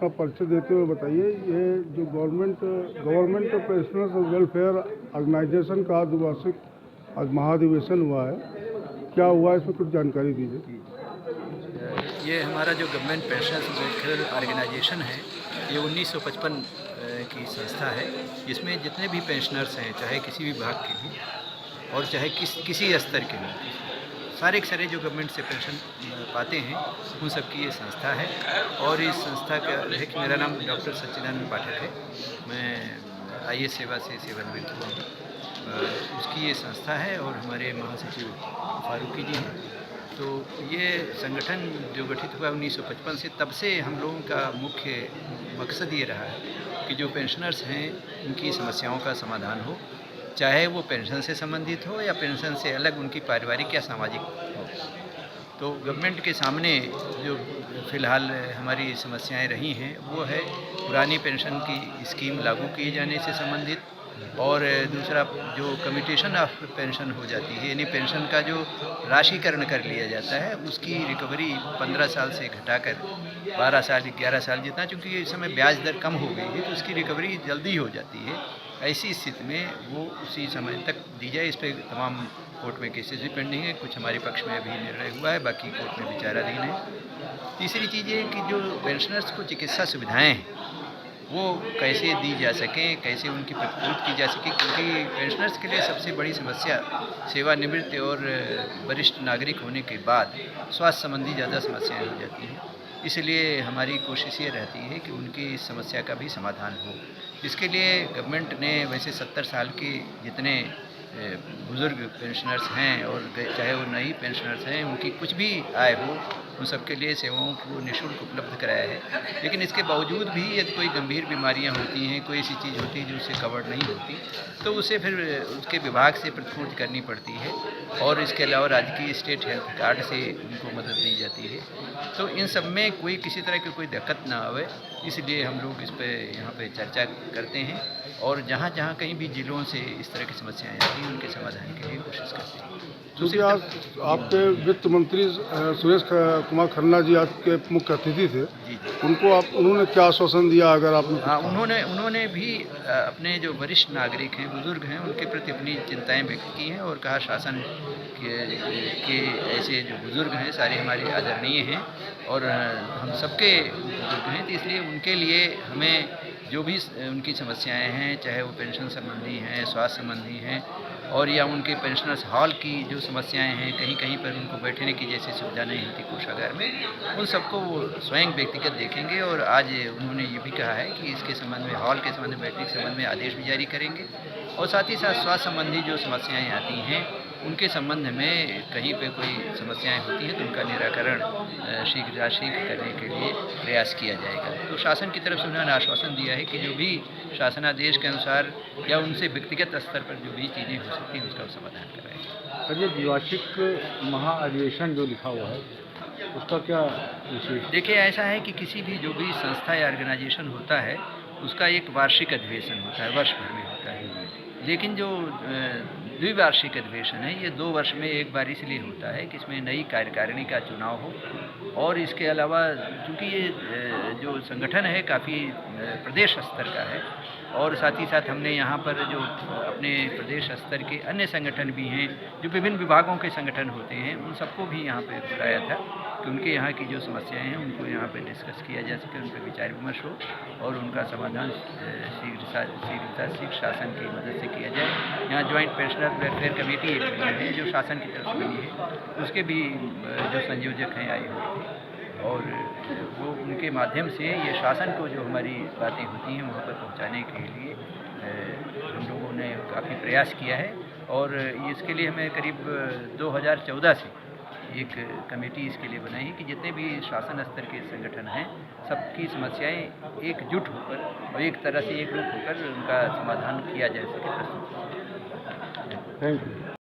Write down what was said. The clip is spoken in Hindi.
अपना परिचय देते हुए बताइए, ये जो गवर्नमेंट पेंशनर्स वेलफेयर ऑर्गेनाइजेशन का द्विवार्षिक आज महाधिवेशन हुआ है, क्या हुआ इसमें कुछ जानकारी दीजिए। ये हमारा जो गवर्नमेंट पेंशनर्स वेलफेयर ऑर्गेनाइजेशन है, ये 1955 की संस्था है। इसमें जितने भी पेंशनर्स हैं, चाहे किसी भी विभाग के भी और चाहे किसी स्तर के भी, सारे के सारे जो गवर्नमेंट से पेंशन पाते हैं, उन सब की ये संस्था है। और इस संस्था का है कि मेरा नाम डॉक्टर सच्चिदानंद पाठक है, मैं आईएएस सेवा से सेवानिवृत्त हुआ हूँ। उसकी ये संस्था है और हमारे महासचिव फारूकी जी हैं। तो ये संगठन जो गठित हुआ 1955 से, तब से हम लोगों का मुख्य मकसद ये रहा है कि जो पेंशनर्स हैं उनकी समस्याओं का समाधान हो, चाहे वो पेंशन से संबंधित हो या पेंशन से अलग उनकी पारिवारिक या सामाजिक हो। तो गवर्नमेंट के सामने जो फ़िलहाल हमारी समस्याएं रही हैं, वो है पुरानी पेंशन की स्कीम लागू किए जाने से संबंधित, और दूसरा जो कम्यूटेशन ऑफ पेंशन हो जाती है, यानी पेंशन का जो राशिकरण कर लिया जाता है, उसकी रिकवरी 15 साल से घटाकर 12 साल 11 साल जितना, चूँकि इस समय ब्याज दर कम हो गई है तो उसकी रिकवरी जल्दी हो जाती है। ऐसी स्थिति में वो उसी समय तक दी जाए। इस पर तमाम कोर्ट में केसेस भी पेंडिंग है, कुछ हमारे पक्ष में अभी निर्णय हुआ है, बाकी कोर्ट में विचाराधीन है। तीसरी चीज़ ये कि जो पेंशनर्स को चिकित्सा सुविधाएँ हैं वो कैसे दी जा सकें, कैसे उनकी प्रतिपूर्ति की जा सके, क्योंकि पेंशनर्स के लिए सबसे बड़ी समस्या सेवानिवृत्त और वरिष्ठ नागरिक होने के बाद स्वास्थ्य संबंधी ज़्यादा समस्याएं हो जाती हैं। इसलिए हमारी कोशिश ये रहती है कि उनकी इस समस्या का भी समाधान हो। इसके लिए गवर्नमेंट ने वैसे 70 साल के जितने बुज़ुर्ग पेंशनर्स हैं और चाहे वो नई पेंशनर्स हैं, उनकी कुछ भी आय हो, उन सबके लिए सेवाओं को निःशुल्क उपलब्ध कराया है। लेकिन इसके बावजूद भी यदि कोई गंभीर बीमारियां होती हैं, कोई ऐसी चीज़ होती है जो उससे कवर नहीं होती, तो उसे फिर उसके विभाग से प्रतिपूर्ति करनी पड़ती है। और इसके अलावा राज्य की स्टेट हेल्थ कार्ड से उनको मदद दी जाती है। तो इन सब में कोई किसी तरह की कोई दिक्कत ना आवे, इसलिए हम लोग इस पर यहाँ पे चर्चा करते हैं और जहाँ जहाँ कहीं भी जिलों से इस तरह की समस्याएं आती हैं, उनके समाधान के लिए कोशिश करते हैं। क्योंकि आज आपके वित्त मंत्री सुरेश कुमार खन्ना जी आपके मुख्य अतिथि थे, जी। उन्होंने क्या आश्वासन दिया, अगर आपने? हाँ, उन्होंने भी अपने जो वरिष्ठ नागरिक हैं, बुजुर्ग हैं, उनके प्रति अपनी चिंताएं व्यक्त की हैं और कहा शासन के ऐसे जो बुजुर्ग हैं सारे हमारे आदरणीय हैं और हम सबके बुजुर्ग हैं, तो इसलिए उनके लिए हमें जो भी उनकी समस्याएं हैं, चाहे वो पेंशन संबंधी हैं, स्वास्थ्य संबंधी हैं, और या उनके पेंशनर्स हॉल की जो समस्याएं हैं, कहीं कहीं पर उनको बैठने की जैसी सुविधा नहीं होती कोषागार में, उन सबको वो स्वयं व्यक्तिगत देखेंगे। और आज उन्होंने ये भी कहा है कि इसके संबंध में, हॉल के संबंध में, बैठने के संबंध में आदेश भी जारी करेंगे। और साथ ही साथ स्वास्थ्य संबंधी जो समस्याएं आती हैं, उनके संबंध में कहीं पे कोई समस्याएं होती हैं तो उनका निराकरण शीघ्र करने के लिए प्रयास किया जाएगा। तो शासन की तरफ से उन्होंने आश्वासन दिया है कि जो भी शासनादेश के अनुसार या उनसे व्यक्तिगत स्तर पर जो भी चीज़ें हो सकती हैं उसका समाधान कराएंगे। सर, ये द्विवार्षिक महाअधिवेशन जो लिखा हुआ है, उसका क्या विशेष? देखिए, ऐसा है कि किसी भी जो भी संस्था या ऑर्गेनाइजेशन होता है, उसका एक वार्षिक अधिवेशन होता है, वर्ष भर में होता है। लेकिन जो द्विवार्षिक अधिवेशन है, ये 2 वर्ष में एक बार इसलिए होता है कि इसमें नई कार्यकारिणी का चुनाव हो। और इसके अलावा चूँकि ये जो संगठन है काफ़ी प्रदेश स्तर का है, और साथ ही साथ हमने यहाँ पर जो अपने प्रदेश स्तर के अन्य संगठन भी हैं, जो विभिन्न विभागों के संगठन होते हैं, उन सबको भी यहाँ पे बुलाया था कि उनके यहाँ की जो समस्याएं हैं उनको यहाँ पे डिस्कस किया जा सके, उन पर विचार विमर्श हो और उनका समाधान शीघ्र शासन की मदद से किया जाए। यहाँ ज्वाइंट पेंशनर वेलफेयर कमेटी एक बनी है जो शासन की तरफ से बनी है, उसके भी जो संयोजक हैं आए हुए थे, और वो उनके माध्यम से ये शासन को जो हमारी बातें होती हैं वहाँ पर पहुँचाने के लिए हम लोगों ने काफ़ी प्रयास किया है। और इसके लिए हमें करीब 2014 से एक कमेटी इसके लिए बनाई है कि जितने भी शासन स्तर के संगठन हैं, सबकी समस्याएं एकजुट होकर और एक तरह से एकरूप होकर उनका समाधान किया जा सके। Thank you.